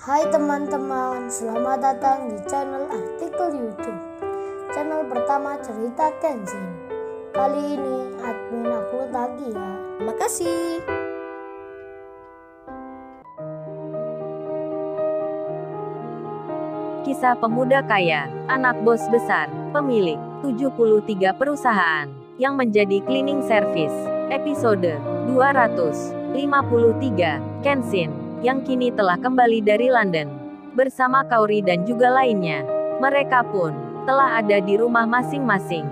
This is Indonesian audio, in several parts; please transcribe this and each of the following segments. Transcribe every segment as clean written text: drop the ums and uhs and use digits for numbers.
Hai teman-teman, selamat datang di channel artikel YouTube. Channel pertama cerita Kenshin. Kali ini admin upload lagi ya. Terima kasih. Kisah pemuda kaya, anak bos besar, pemilik 73 perusahaan, yang menjadi cleaning service. Episode 253, Kenshin, yang kini telah kembali dari London, bersama Kaori dan juga lainnya. Mereka pun telah ada di rumah masing-masing.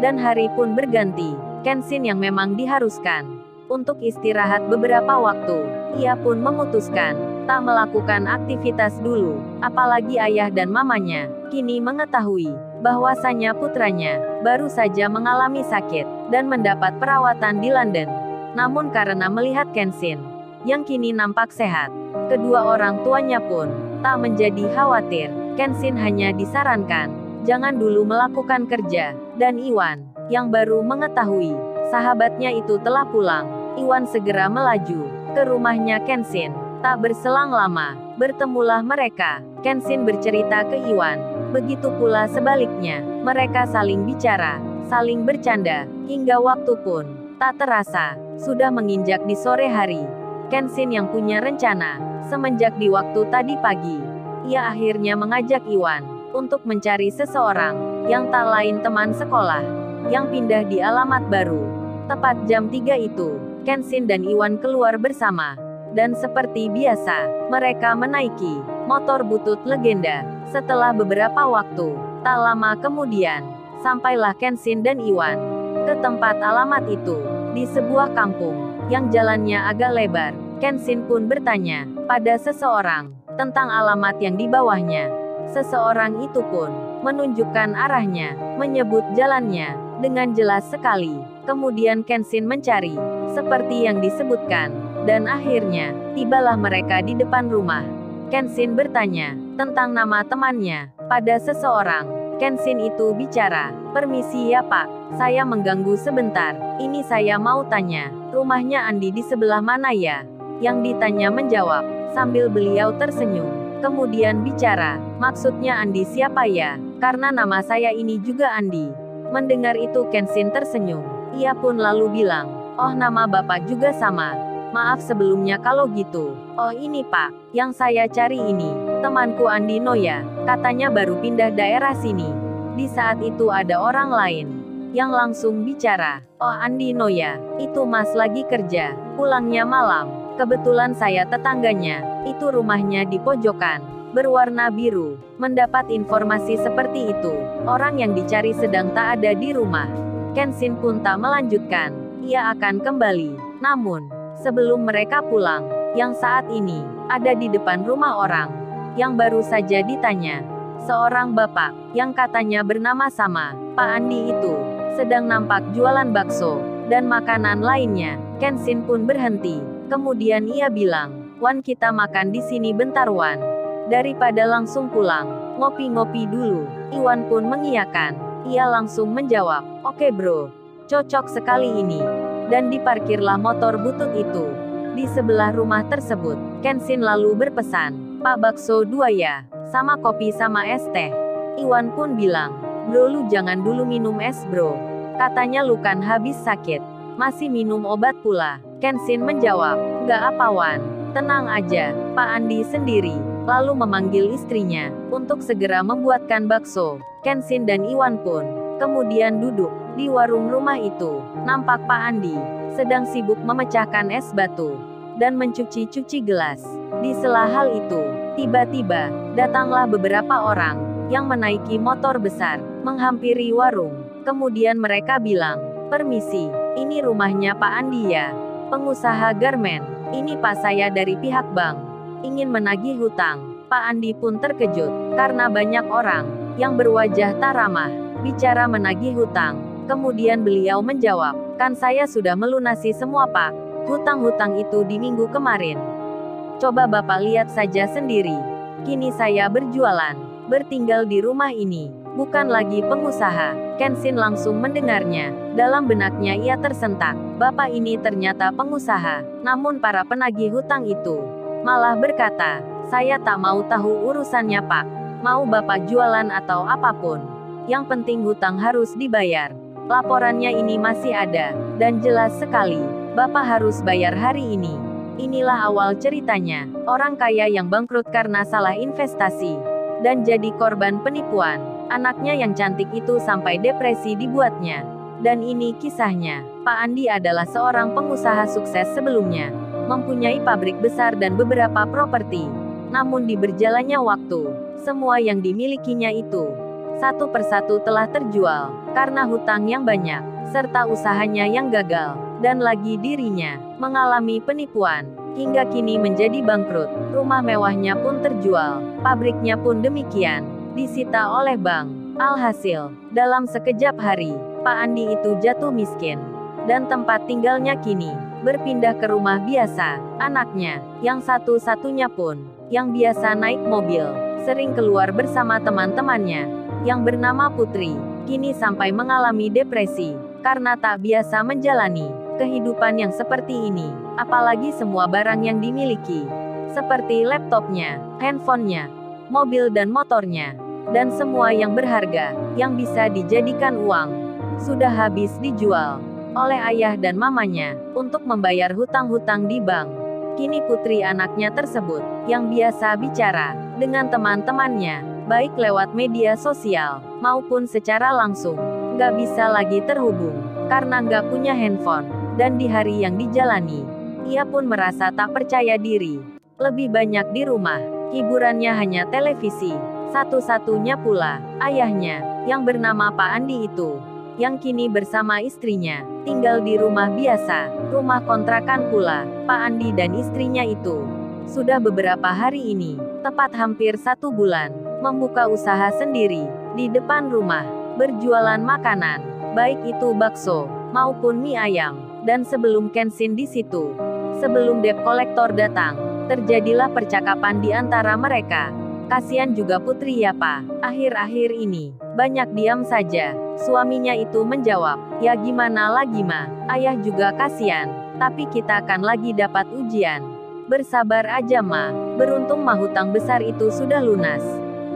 Dan hari pun berganti. Kenshin yang memang diharuskan untuk istirahat beberapa waktu, ia pun memutuskan tak melakukan aktivitas dulu. Apalagi ayah dan mamanya kini mengetahui bahwasanya putranya baru saja mengalami sakit dan mendapat perawatan di London. Namun karena melihat Kenshin yang kini nampak sehat, kedua orang tuanya pun tak menjadi khawatir. Kenshin hanya disarankan jangan dulu melakukan kerja, dan Iwan yang baru mengetahui sahabatnya itu telah pulang. Iwan segera melaju ke rumahnya Kenshin. Tak berselang lama, bertemulah mereka. Kenshin bercerita ke Iwan. Begitu pula sebaliknya, mereka saling bicara, saling bercanda, hingga waktu pun tak terasa sudah menginjak di sore hari. Kenshin yang punya rencana semenjak di waktu tadi pagi. Ia akhirnya mengajak Iwan untuk mencari seseorang yang tak lain teman sekolah yang pindah di alamat baru. Tepat jam 3 itu, Kenshin dan Iwan keluar bersama. Dan seperti biasa, mereka menaiki motor butut legenda. Setelah beberapa waktu, tak lama kemudian, sampailah Kenshin dan Iwan ke tempat alamat itu, di sebuah kampung yang jalannya agak lebar. Kenshin pun bertanya pada seseorang tentang alamat yang di bawahnya. Seseorang itu pun menunjukkan arahnya, menyebut jalannya dengan jelas sekali. Kemudian Kenshin mencari seperti yang disebutkan, dan akhirnya tibalah mereka di depan rumah. Kenshin bertanya tentang nama temannya pada seseorang. Kenshin itu bicara, "Permisi ya Pak, saya mengganggu sebentar. Ini saya mau tanya, rumahnya Andi di sebelah mana ya?" Yang ditanya menjawab sambil beliau tersenyum. Kemudian bicara, "Maksudnya Andi siapa ya? Karena nama saya ini juga Andi." Mendengar itu Kenshin tersenyum. Ia pun lalu bilang, "Oh, nama Bapak juga sama. Maaf sebelumnya kalau gitu. Oh ini Pak, yang saya cari ini temanku Andi Noya. Katanya baru pindah daerah sini." Di saat itu ada orang lain yang langsung bicara, "Oh Andi Noya, itu Mas lagi kerja, pulangnya malam. Kebetulan saya tetangganya, itu rumahnya di pojokan, berwarna biru." Mendapat informasi seperti itu, orang yang dicari sedang tak ada di rumah. Kenshin pun tak melanjutkan, ia akan kembali. Namun, sebelum mereka pulang, yang saat ini ada di depan rumah orang yang baru saja ditanya, seorang bapak yang katanya bernama sama Pak Andi itu sedang nampak jualan bakso dan makanan lainnya. Kenshin pun berhenti. Kemudian ia bilang, "Wan, kita makan di sini bentar Wan. Daripada langsung pulang, ngopi-ngopi dulu." Iwan pun mengiyakan. Ia langsung menjawab, "Oke bro, cocok sekali ini." Dan diparkirlah motor butut itu di sebelah rumah tersebut. Kenshin lalu berpesan, "Pak bakso 2 ya, sama kopi sama es teh." Iwan pun bilang, "Bro lu jangan dulu minum es bro. Katanya lu kan habis sakit, masih minum obat pula." Kenshin menjawab, "Nggak apa Wan, tenang aja, Pak Andi sendiri." Lalu memanggil istrinya untuk segera membuatkan bakso. Kenshin dan Iwan pun kemudian duduk di warung rumah itu. Nampak Pak Andi sedang sibuk memecahkan es batu dan mencuci-cuci gelas. Di sela hal itu, tiba-tiba datanglah beberapa orang yang menaiki motor besar menghampiri warung. Kemudian mereka bilang, "Permisi, ini rumahnya Pak Andi ya? Pengusaha garmen. Ini Pak, saya dari pihak bank, ingin menagih hutang." Pak Andi pun terkejut karena banyak orang yang berwajah tak ramah bicara menagih hutang. Kemudian beliau menjawab, "Kan saya sudah melunasi semua Pak, hutang-hutang itu di minggu kemarin. Coba Bapak lihat saja sendiri. Kini saya berjualan, bertinggal di rumah ini, bukan lagi pengusaha." Kenshin langsung mendengarnya. Dalam benaknya ia tersentak. Bapak ini ternyata pengusaha. Namun para penagih hutang itu malah berkata, Saya tak mau tahu urusannya, Pak. Mau Bapak jualan atau apapun. Yang penting hutang harus dibayar. Laporannya ini masih ada, dan jelas sekali. Bapak harus bayar hari ini. Inilah awal ceritanya. Orang kaya yang bangkrut karena salah investasi. Dan jadi korban penipuan. Anaknya yang cantik itu sampai depresi dibuatnya. Dan ini kisahnya. Pak Andi adalah seorang pengusaha sukses sebelumnya. Mempunyai pabrik besar dan beberapa properti. Namun di berjalannya waktu, semua yang dimilikinya itu satu persatu telah terjual karena hutang yang banyak, serta usahanya yang gagal, dan lagi dirinya mengalami penipuan, hingga kini menjadi bangkrut. Rumah mewahnya pun terjual, pabriknya pun demikian, disita oleh bank. Alhasil, dalam sekejap hari, Pak Andi itu jatuh miskin, dan tempat tinggalnya kini berpindah ke rumah biasa. Anaknya, yang satu-satunya pun, yang biasa naik mobil, sering keluar bersama teman-temannya, yang bernama Putri, kini sampai mengalami depresi, karena tak biasa menjalani kehidupan yang seperti ini, apalagi semua barang yang dimiliki, seperti laptopnya, handphonenya, mobil dan motornya, dan semua yang berharga, yang bisa dijadikan uang, sudah habis dijual oleh ayah dan mamanya, untuk membayar hutang-hutang di bank. Kini Putri anaknya tersebut, yang biasa bicara dengan teman-temannya, baik lewat media sosial, maupun secara langsung, nggak bisa lagi terhubung, karena nggak punya handphone, dan di hari yang dijalani, ia pun merasa tak percaya diri. Lebih banyak di rumah, hiburannya hanya televisi, satu-satunya pula, ayahnya, yang bernama Pak Andi itu, yang kini bersama istrinya, tinggal di rumah biasa, rumah kontrakan pula. Pak Andi dan istrinya itu sudah beberapa hari ini, tepat hampir 1 bulan, membuka usaha sendiri di depan rumah, berjualan makanan, baik itu bakso maupun mie ayam. Dan sebelum Kenshin di situ, sebelum debt collector datang, terjadilah percakapan di antara mereka. Kasihan juga Putri ya Pak, akhir-akhir ini banyak diam saja. Suaminya itu menjawab, ya gimana lagi Ma, ayah juga kasihan, tapi kita akan lagi dapat ujian. Bersabar aja Ma, beruntung mah hutang besar itu sudah lunas.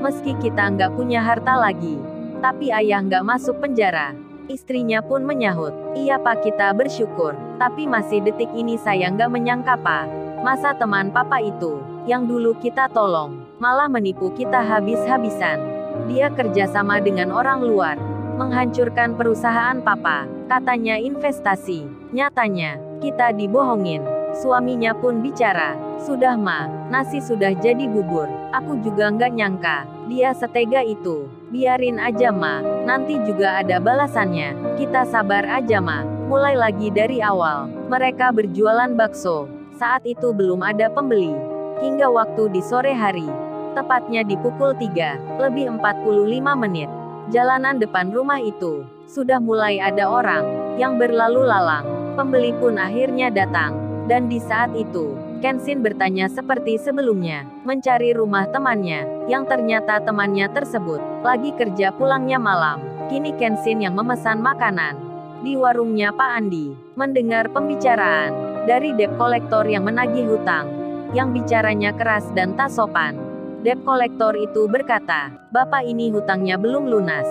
Meski kita nggak punya harta lagi, tapi ayah nggak masuk penjara. Istrinya pun menyahut, iya Pak kita bersyukur, tapi masih detik ini saya nggak menyangka Pak. Masa teman Papa itu, yang dulu kita tolong, malah menipu kita habis-habisan. Dia kerjasama dengan orang luar, menghancurkan perusahaan Papa, katanya investasi. Nyatanya, kita dibohongin. Suaminya pun bicara, sudah Ma, nasi sudah jadi bubur. Aku juga nggak nyangka, dia setega itu. Biarin aja Ma, nanti juga ada balasannya. Kita sabar aja Ma. Mulai lagi dari awal, mereka berjualan bakso. Saat itu belum ada pembeli. Hingga waktu di sore hari, tepatnya di pukul 3:45 menit. Jalanan depan rumah itu, sudah mulai ada orang, yang berlalu lalang. Pembeli pun akhirnya datang. Dan di saat itu, Kenshin bertanya seperti sebelumnya, mencari rumah temannya, yang ternyata temannya tersebut, lagi kerja pulangnya malam. Kini Kenshin yang memesan makanan, di warungnya Pak Andi, mendengar pembicaraan, dari debt collector yang menagih hutang, yang bicaranya keras dan tak sopan. Debt collector itu berkata, Bapak ini hutangnya belum lunas.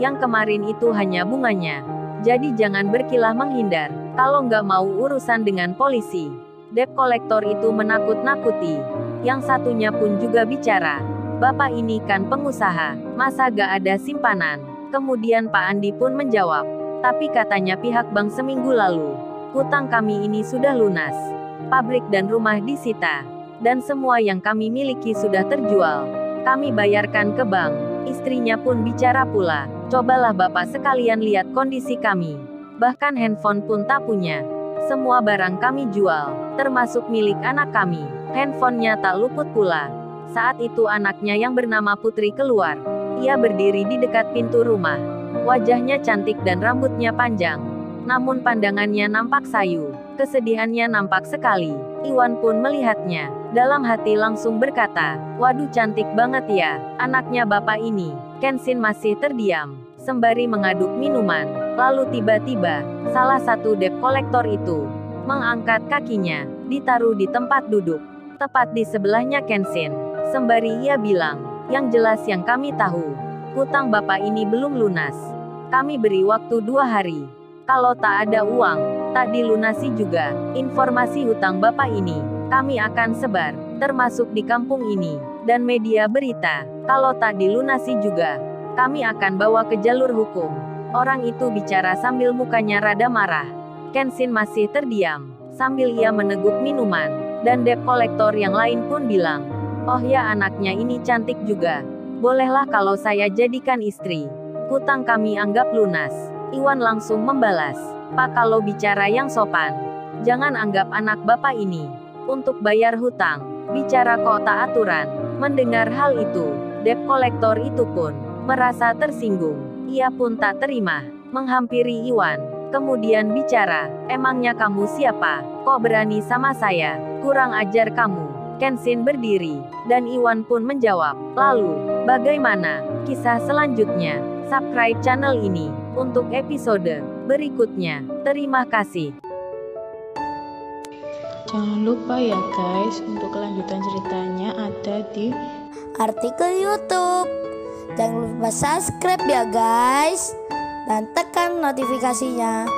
Yang kemarin itu hanya bunganya. Jadi jangan berkilah menghindar, kalau nggak mau urusan dengan polisi. Debt collector itu menakut-nakuti. Yang satunya pun juga bicara, Bapak ini kan pengusaha, masa gak ada simpanan? Kemudian Pak Andi pun menjawab, tapi katanya pihak bank seminggu lalu, hutang kami ini sudah lunas. Pabrik dan rumah disita. Dan semua yang kami miliki sudah terjual. Kami bayarkan ke bank. Istrinya pun bicara pula, cobalah Bapak sekalian lihat kondisi kami. Bahkan handphone pun tak punya. Semua barang kami jual, termasuk milik anak kami. Handphonenya tak luput pula. Saat itu anaknya yang bernama Putri keluar. Ia berdiri di dekat pintu rumah. Wajahnya cantik dan rambutnya panjang. Namun pandangannya nampak sayu. Kesedihannya nampak sekali. Iwan pun melihatnya. Dalam hati langsung berkata, waduh cantik banget ya, anaknya Bapak ini. Kenshin masih terdiam, sembari mengaduk minuman. Lalu tiba-tiba, salah satu debt collector itu, mengangkat kakinya, ditaruh di tempat duduk. tepat di sebelahnya Kenshin. Sembari ia bilang, yang jelas yang kami tahu, hutang Bapak ini belum lunas. Kami beri waktu 2 hari. Kalau tak ada uang, tak dilunasi juga, informasi hutang Bapak ini, kami akan sebar, termasuk di kampung ini, dan media berita. Kalau tak dilunasi juga, kami akan bawa ke jalur hukum. Orang itu bicara sambil mukanya rada marah. Kenshin masih terdiam, sambil ia meneguk minuman, dan debt kolektor yang lain pun bilang, oh ya anaknya ini cantik juga. Bolehlah kalau saya jadikan istri. Hutang kami anggap lunas. Iwan langsung membalas, Pak kalau bicara yang sopan, jangan anggap anak Bapak ini untuk bayar hutang, bicara kok tak aturan. Mendengar hal itu, debt kolektor itu pun merasa tersinggung. Ia pun tak terima, menghampiri Iwan, kemudian bicara, emangnya kamu siapa? Kok berani sama saya? Kurang ajar kamu. Kenshin berdiri, dan Iwan pun menjawab, lalu, bagaimana kisah selanjutnya? Subscribe channel ini untuk episode berikutnya. Terima kasih. Jangan lupa ya guys, untuk kelanjutan ceritanya ada di artikel YouTube. Jangan lupa subscribe ya guys, dan tekan notifikasinya